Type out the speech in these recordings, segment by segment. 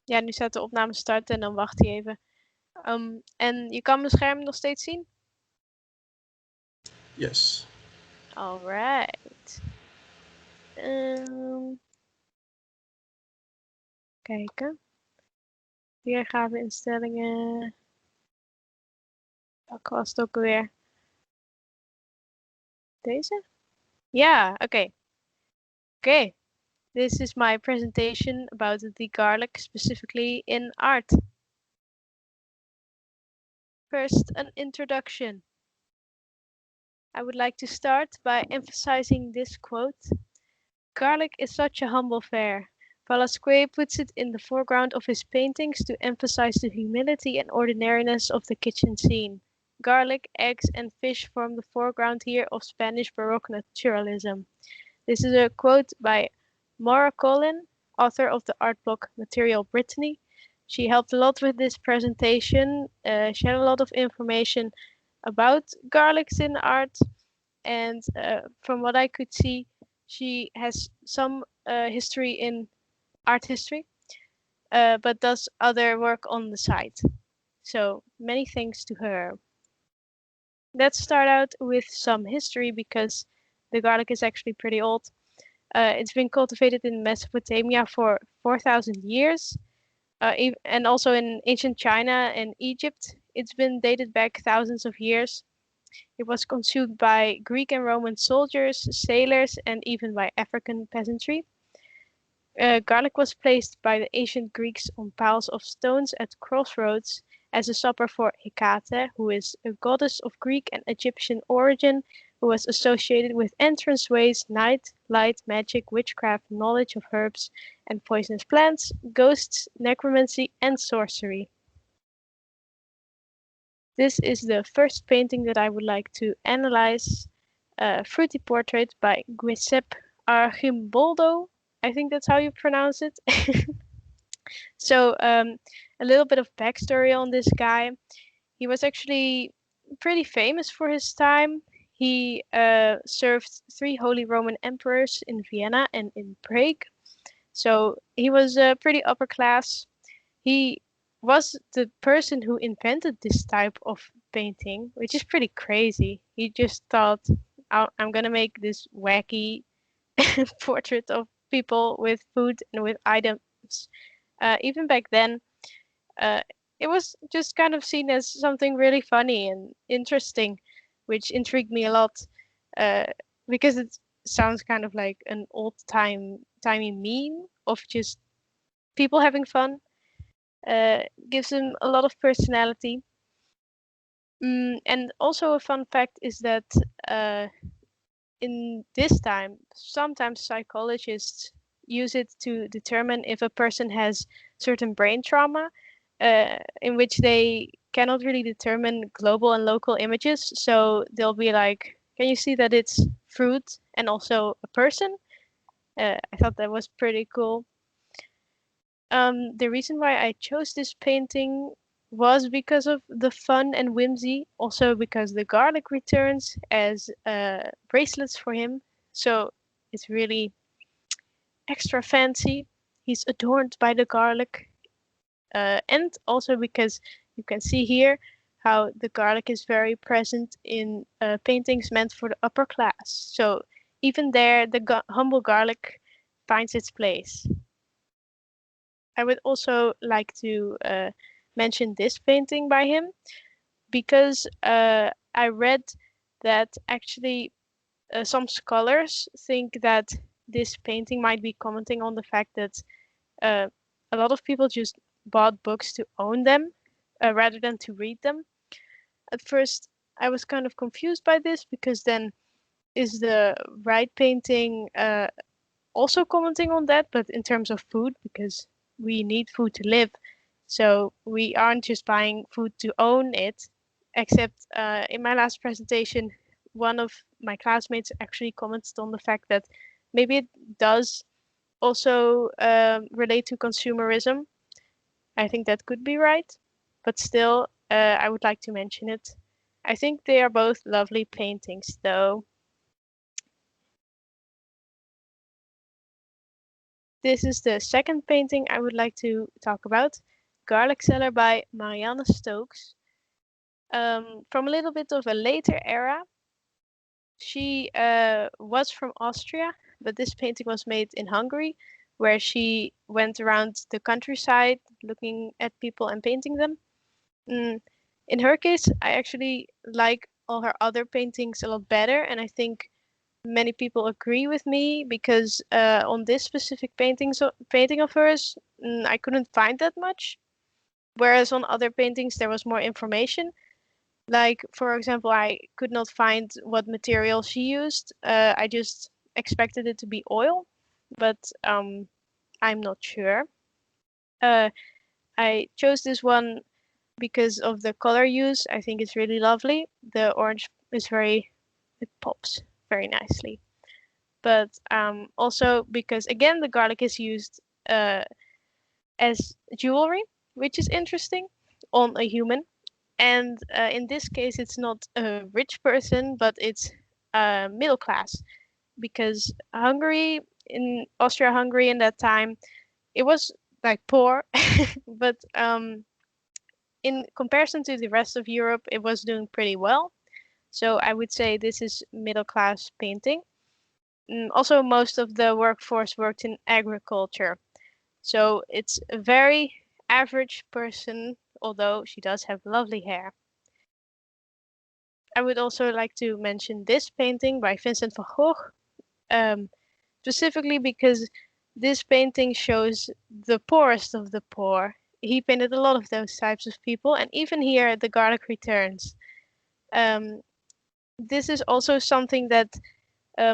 Ja, nu staat de opname starten en dan wacht hij even. En je kan mijn scherm nog steeds zien? Yes. Alright. Kijken. Weergave instellingen. Welke was het ook alweer? Deze? Ja, oké. Okay. This is my presentation about the garlic, specifically in art. First, an introduction. I would like to start by emphasizing this quote. Garlic is such a humble fare. Velasquez puts it in the foreground of his paintings to emphasize the humility and ordinariness of the kitchen scene. Garlic, eggs, and fish form the foreground here of Spanish Baroque naturalism. This is a quote by Maura Collin, author of the art blog Material Brittany. She helped a lot with this presentation. She had a lot of information about garlics in art, and from what I could see, she has some history in art history, but does other work on the side. So many thanks to her. Let's start out with some history because the garlic is actually pretty old. It's been cultivated in Mesopotamia for 4,000 years, and also in ancient China and Egypt. It's been dated back thousands of years. It was consumed by Greek and Roman soldiers, sailors, and even by African peasantry. Garlic was placed by the ancient Greeks on piles of stones at crossroads as a supper for Hecate, who is a goddess of Greek and Egyptian origin, who was associated with entranceways, night, light, magic, witchcraft, knowledge of herbs and poisonous plants, ghosts, necromancy, and sorcery. This is the first painting that I would like to analyze, Fruity Portrait by Giuseppe Arcimboldo. I think that's how you pronounce it. So a little bit of backstory on this guy. He was actually pretty famous for his time. He served 3 Holy Roman emperors in Vienna and in Prague. So he was pretty upper class. He was the person who invented this type of painting, which is pretty crazy. He just thought, I'm gonna make this wacky portrait of people with food and with items. Even back then, uh, it was just kind of seen as something really funny and interesting, which intrigued me a lot uh, because it sounds kind of like an timey meme of just people having fun. Gives him a lot of personality. And also a fun fact is that in this time, sometimes psychologists use it to determine if a person has certain brain trauma, in which they cannot really determine global and local images. So they'll be like, can you see that it's fruit and also a person? I thought that was pretty cool. The reason why I chose this painting was because of the fun and whimsy, also because the garlic returns as bracelets for him. So it's really extra fancy. He's adorned by the garlic. And also because you can see here how the garlic is very present in paintings meant for the upper class. So even there, the humble garlic finds its place. I would also like to mention this painting by him because I read that actually some scholars think that this painting might be commenting on the fact that uh, a lot of people just bought books to own them rather than to read them. At first, I was kind of confused by this because then is the right painting also commenting on that, but in terms of food, because we need food to live. So we aren't just buying food to own it, except in my last presentation, one of my classmates actually commented on the fact that maybe it does also relate to consumerism. I think that could be right, but still, I would like to mention it. I think they are both lovely paintings, though. this is the second painting I would like to talk about, Garlic Cellar by Marianne Stokes. From a little bit of a later era. She was from Austria, but this painting was made in Hungary, where she went around the countryside looking at people and painting them. Mm, in her case, I actually like all her other paintings a lot better, and I think many people agree with me because on this specific painting of hers, I couldn't find that much. Whereas on other paintings, there was more information. Like, for example, I could not find what material she used. I just expected it to be oil, but I'm not sure. I chose this one because of the color use. I think it's really lovely. The orange is it pops very nicely. But also because, again, the garlic is used as jewelry, which is interesting on a human. And in this case, it's not a rich person, but it's middle class, because Hungary, in Austria-Hungary in that time, it was like poor, but in comparison to the rest of Europe, it was doing pretty well. So I would say this is middle class painting. Also, most of the workforce worked in agriculture. So it's a very average person, although she does have lovely hair. I would also like to mention this painting by Vincent van Gogh, specifically because this painting shows the poorest of the poor. He painted a lot of those types of people, and even here, the garlic returns. This is also something that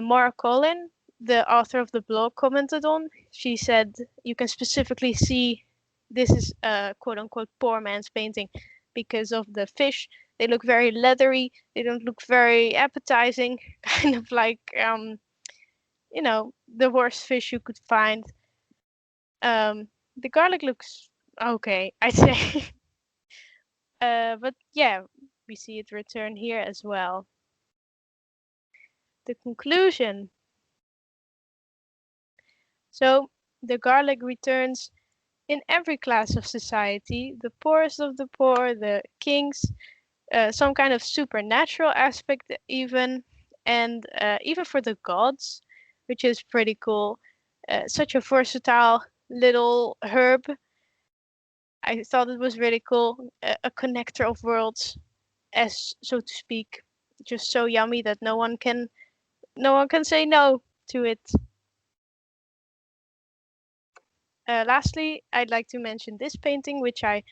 Maura Collin, the author of the blog, commented on. She said you can specifically see this is a quote-unquote poor man's painting because of the fish. They look very leathery. They don't look very appetizing, kind of like the worst fish you could find. The garlic looks okay, I'd say. But yeah, we see it return here as well. The conclusion. So the garlic returns in every class of society, the poorest of the poor, the kings, some kind of supernatural aspect even, and even for the gods, which is pretty cool. Such a versatile little herb. I thought it was really cool, a connector of worlds, as so to speak. Just so yummy that no one can say no to it. Lastly, I'd like to mention this painting, which I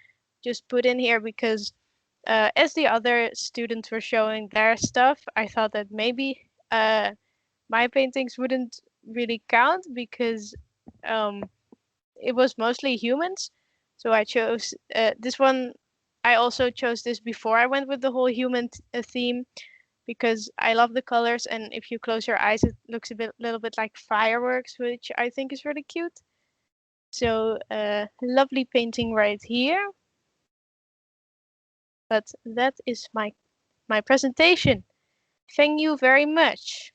just put in here because as the other students were showing their stuff, I thought that maybe my paintings wouldn't really count because it was mostly humans. So I chose this one. I also chose this before I went with the whole human theme because I love the colors, and if you close your eyes, it looks little bit like fireworks, which I think is really cute. So lovely painting right here. But that is my presentation. Thank you very much.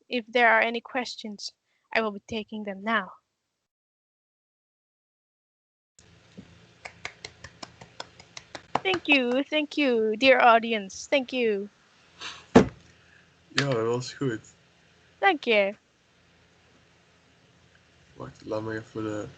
If there are any questions, I will be taking them now. Thank you, dear audience. Thank you. Ja, dat was goed. Dank je. Wacht, laat me even